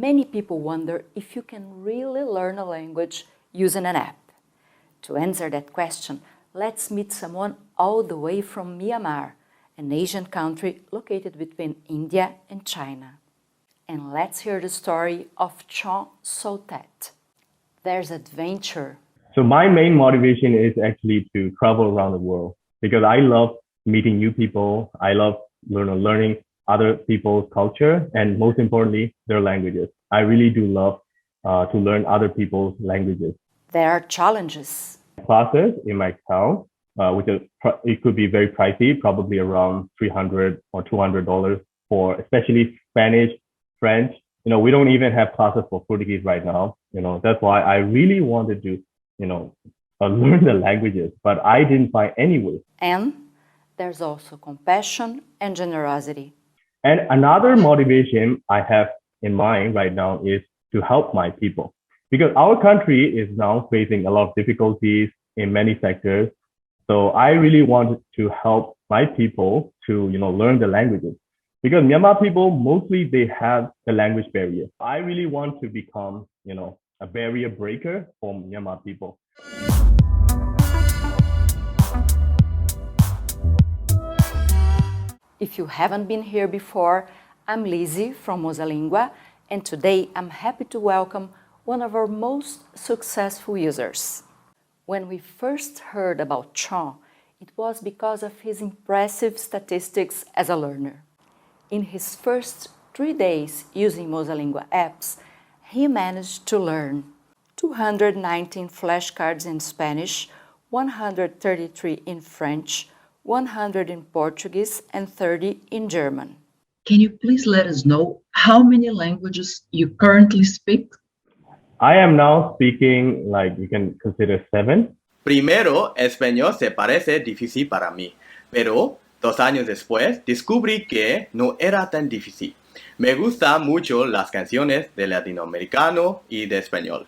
Many people wonder if you can really learn a language using an app. To answer that question, let's meet someone all the way from Myanmar, an Asian country located between India and China. And let's hear the story of Kyaw Soe Thet. There's adventure. So my main motivation is actually to travel around the world because I love meeting new people. I love learning other people's culture and most importantly, their languages. I really do love to learn other people's languages. There are challenges. Classes in my town, it could be very pricey, probably around $300 or $200 for especially Spanish, French. We don't even have classes for Portuguese right now. That's why I really wanted to, learn the languages, but I didn't find any way. And there's also compassion and generosity. And another motivation I have in mind right now is to help my people. Because our country is now facing a lot of difficulties in many sectors. So I really want to help my people to, learn the languages. Because Myanmar people, mostly they have the language barrier. I really want to become, a barrier breaker for Myanmar people. If you haven't been here before, I'm Lizzie from MosaLingua, and today I'm happy to welcome one of our most successful users. When we first heard about Kyaw, it was because of his impressive statistics as a learner. In his first 3 days using MosaLingua apps, he managed to learn 219 flashcards in Spanish, 133 in French, 100 in Portuguese, and 30 in German. Can you please let us know how many languages you currently speak? I am now speaking, you can consider 7. Primero, español se parece difícil para mí, pero 2 años después descubrí que no era tan difícil. Me gustan mucho las canciones de latinoamericano y de español.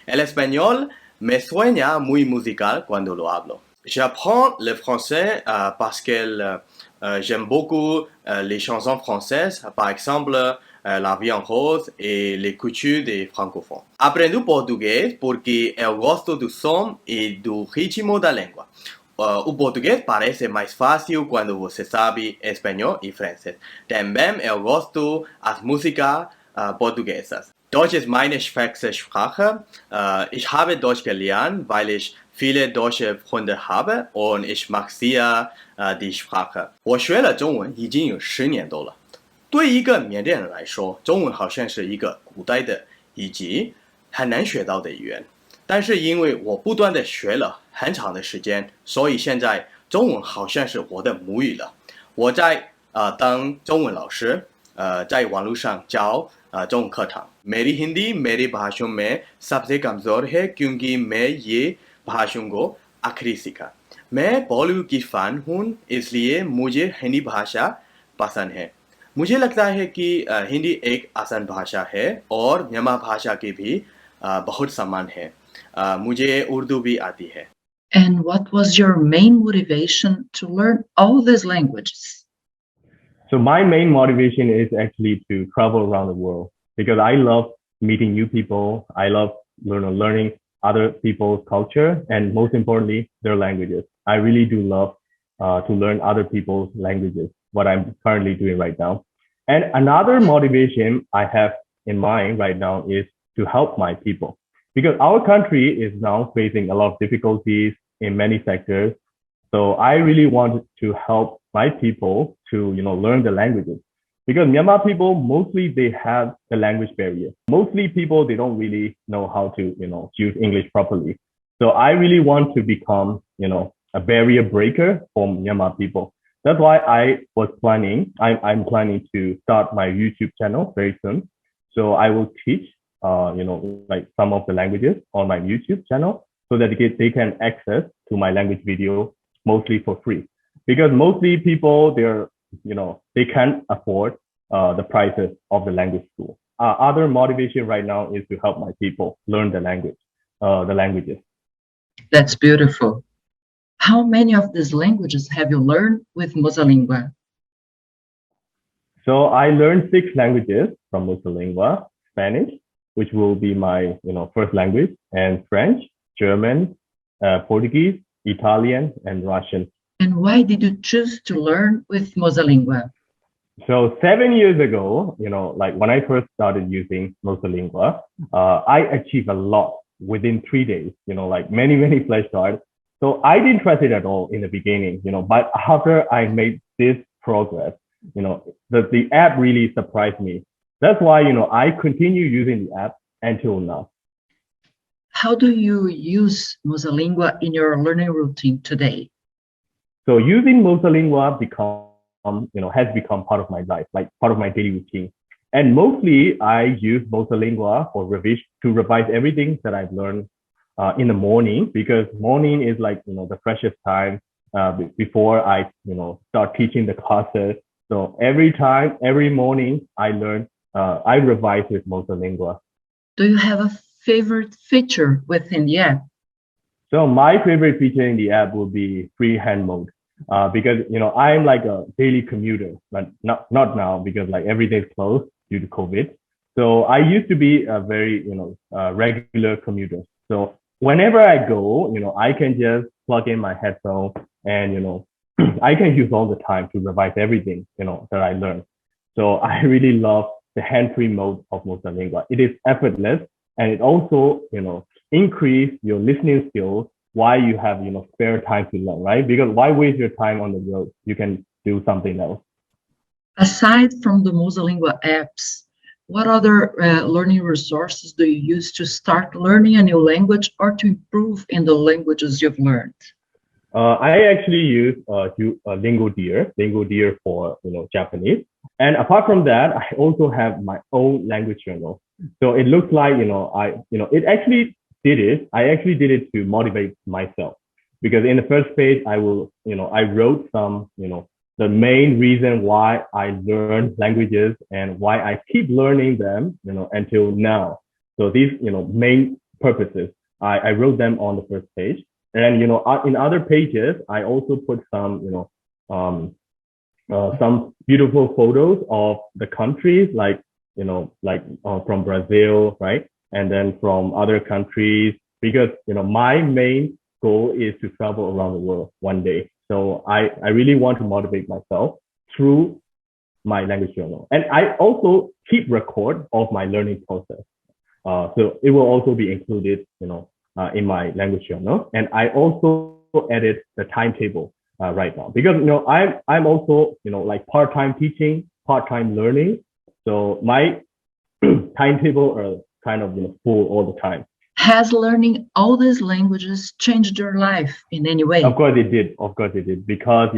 El español me suena muy musical cuando lo hablo. J'apprends le français parce que j'aime beaucoup les chansons françaises, par exemple La Vie en Rose et les coutumes des francophones. Aprendo português porque eu gosto do som e do ritmo da língua. O português parece mais fácil quando você sabe espanhol e francês. Também eu gosto das músicas portuguesas. Deutsch ist meine schwächste Sprache. Ich habe Deutsch gelernt, weil ich viele deutsche Freunde habe und ich mag sehr die Sprache. 我学了中文已经有10年多了。对一个缅甸人来说，中文好像是一个古代的以及很难学到的语言。但是因为我不断的学了很长的时间，所以现在中文好像是我的母语了。我在当中文老师，在网络上教中文课堂。मेरी Hindi मेरी भाषाओं में सबसे कमजोर है क्योंकि मैं ये भाषाओं को आखिरी सीखा। मैं बॉलीवुड की फैन हूँ, इसलिए मुझे हिंदी भाषा पसंद है। मुझे लगता है कि हिंदी एक आसान भाषा है और म्यांमार भाषा की भी बहुत समान है। मुझे उर्दू भी आती है। And what was your main motivation to learn all these languages? So my main motivation is actually to travel around the world because I love meeting new people. I love learning other people's culture and most importantly, their languages. I really do love to learn other people's languages, what I'm currently doing right now. And another motivation I have in mind right now is to help my people because our country is now facing a lot of difficulties in many sectors. So I really want to help my people to, learn the languages because Myanmar people, mostly they have the language barrier. Mostly people, they don't really know how to, use English properly. So I really want to become, a barrier breaker for Myanmar people. That's why I'm planning to start my YouTube channel very soon. So I will teach, some of the languages on my YouTube channel so that they can access to my language video mostly for free. Because mostly people, they can't afford the prices of the language school. Other motivation right now is to help my people learn the languages. That's beautiful. How many of these languages have you learned with MosaLingua? So I learned 6 languages from MosaLingua. Spanish, which will be my first language, and French, German, Portuguese, Italian, and Russian. And why did you choose to learn with MosaLingua? So 7 years ago, like when I first started using MosaLingua, I achieved a lot within 3 days, like many, many flashcards. So I didn't trust it at all in the beginning, but after I made this progress, the app really surprised me. That's why, I continue using the app until now. How do you use MosaLingua in your learning routine today? So using MosaLingua has become part of my life, like part of my daily routine. And mostly I use MosaLingua for to revise everything that I've learned in the morning, because morning is like, the freshest time before I, start teaching the classes. So every morning I revise with MosaLingua. Do you have a favorite feature within the app? So my favorite feature in the app will be freehand mode. Because I'm like a daily commuter, but not now, because like everything's closed due to COVID. So I used to be a very regular commuter. So whenever I go, I can just plug in my headphone and I can use all the time to revise everything that I learned. So I really love the hand-free mode of MosaLingua. It is effortless, and it also increase your listening skills while you have spare time to learn, right? Because why waste your time on the road? You can do something else. Aside from the MosaLingua apps, what other learning resources do you use to start learning a new language or to improve in the languages you've learned? I actually use Lingodeer for Japanese. And apart from that, I also have my own language journal. So it looks like I actually did it to motivate myself, because in the first page I wrote some the main reason why I learn languages and why I keep learning them until now. So these main purposes, I wrote them on the first page. And in other pages I also put some some beautiful photos of the countries, like from Brazil, right? And then from other countries, because my main goal is to travel around the world one day. So I really want to motivate myself through my language journal. And I also keep record of my learning process. So it will also be included in my language journal. And I also edit the timetable right now, because I'm also like part-time teaching, part-time learning. So my timetable are kind of full all the time. Has learning all these languages changed your life in any way? Of course it did. Because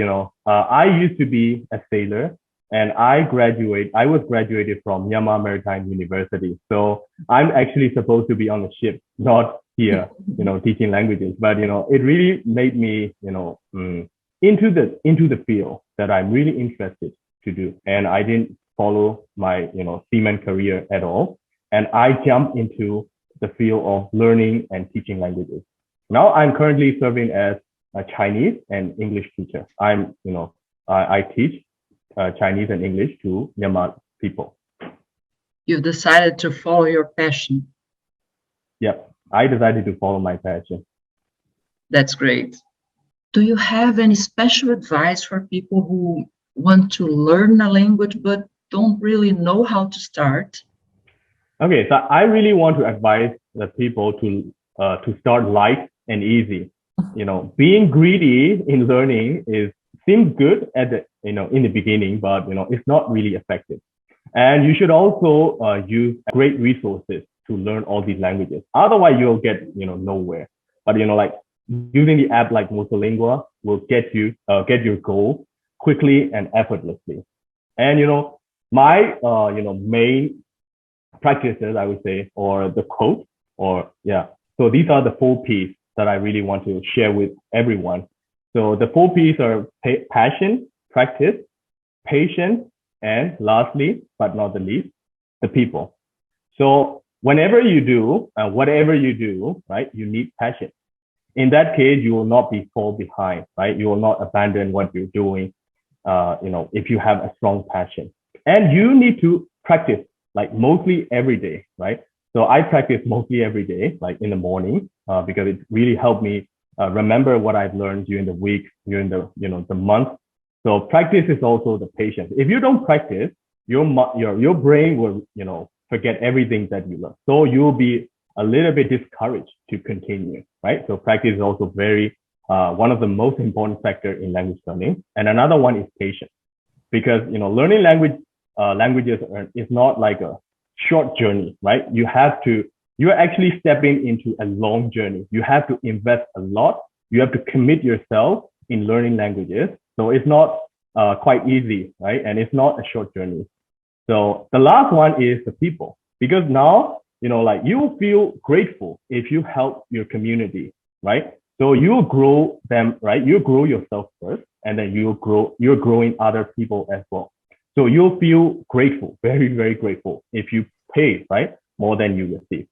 I used to be a sailor, and I was graduated from Myanmar Maritime University. So I'm actually supposed to be on the ship, not here, teaching languages. But it really made me into the field that I'm really interested to do. And I didn't follow my seaman career at all. And I jumped into the field of learning and teaching languages. Now I'm currently serving as a Chinese and English teacher. I teach Chinese and English to Myanmar people. You've decided to follow your passion. Yep, I decided to follow my passion. That's great. Do you have any special advice for people who want to learn a language but don't really know how to start? Okay, so I really want to advise the people to start light and easy. Being greedy in learning seems good at the in the beginning, but it's not really effective. And you should also use great resources to learn all these languages. Otherwise, you'll get nowhere. But like using the app like MosaLingua will get your goal quickly and effortlessly. And my main practices, I would say, or the quote, so these are the 4 P's that I really want to share with everyone. So the 4 P's are passion, practice, patience, and lastly, but not the least, the people. So whenever you do, whatever you do, right, you need passion. In that case, you will not fall behind, right? You will not abandon what you're doing, if you have a strong passion. And you need to practice like mostly every day, right? So I practice mostly every day, like in the morning, because it really helped me remember what I've learned during the week, during the month. So practice is also the patience. If you don't practice, your brain will forget everything that you learn. So you'll be a little bit discouraged to continue, right? So practice is also very one of the most important factors in language learning. And another one is patience, because learning languages is not like a short journey, right? You're actually stepping into a long journey. You have to invest a lot. You have to commit yourself in learning languages. So it's not quite easy, right? And it's not a short journey. So the last one is the people, because now, you will feel grateful if you help your community, right? So you'll grow them, right? You grow yourself first, and then you're growing other people as well. So you'll feel grateful, very, very grateful if you pay, right? More than you receive.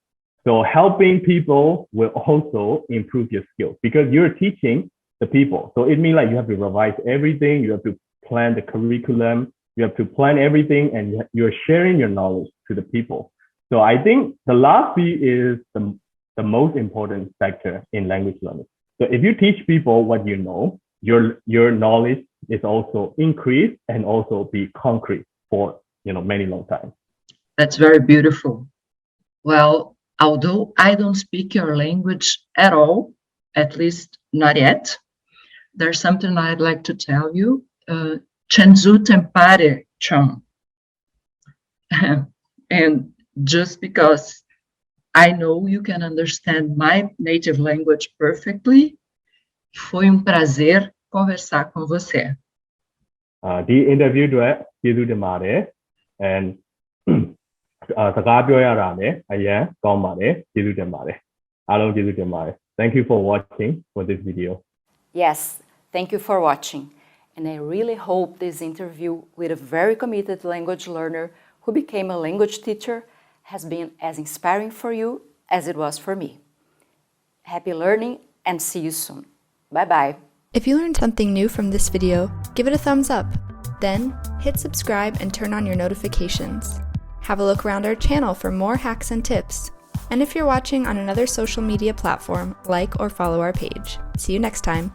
So helping people will also improve your skills because you're teaching the people. So it means like you have to revise everything. You have to plan the curriculum. You have to plan everything, and you're sharing your knowledge to the people. So I think the last B is the most important factor in language learning. So if you teach people what you know, your knowledge is also increased and also be concrete for many long time. That's very beautiful. Well, although I don't speak your language at all, at least not yet, there's something I'd like to tell you. Chenzu tempare chum. And just because I know you can understand my native language perfectly, foi prazer conversar com você. ဒီ interview အတွက်ကျေးဇူးတင်ပါတယ် and စကားပြောရတာလည်းအရင်ကောင်းပါတယ်ကျေးဇူးတင်ပါတယ်အားလုံးကျေးဇူးတင်ပါတယ် Thank you for watching for this video. Yes, thank you for watching. And I really hope this interview with a very committed language learner who became a language teacher has been as inspiring for you as it was for me. Happy learning and see you soon. Bye-bye. If you learned something new from this video, give it a thumbs up. Then, hit subscribe and turn on your notifications. Have a look around our channel for more hacks and tips. And if you're watching on another social media platform, like or follow our page. See you next time.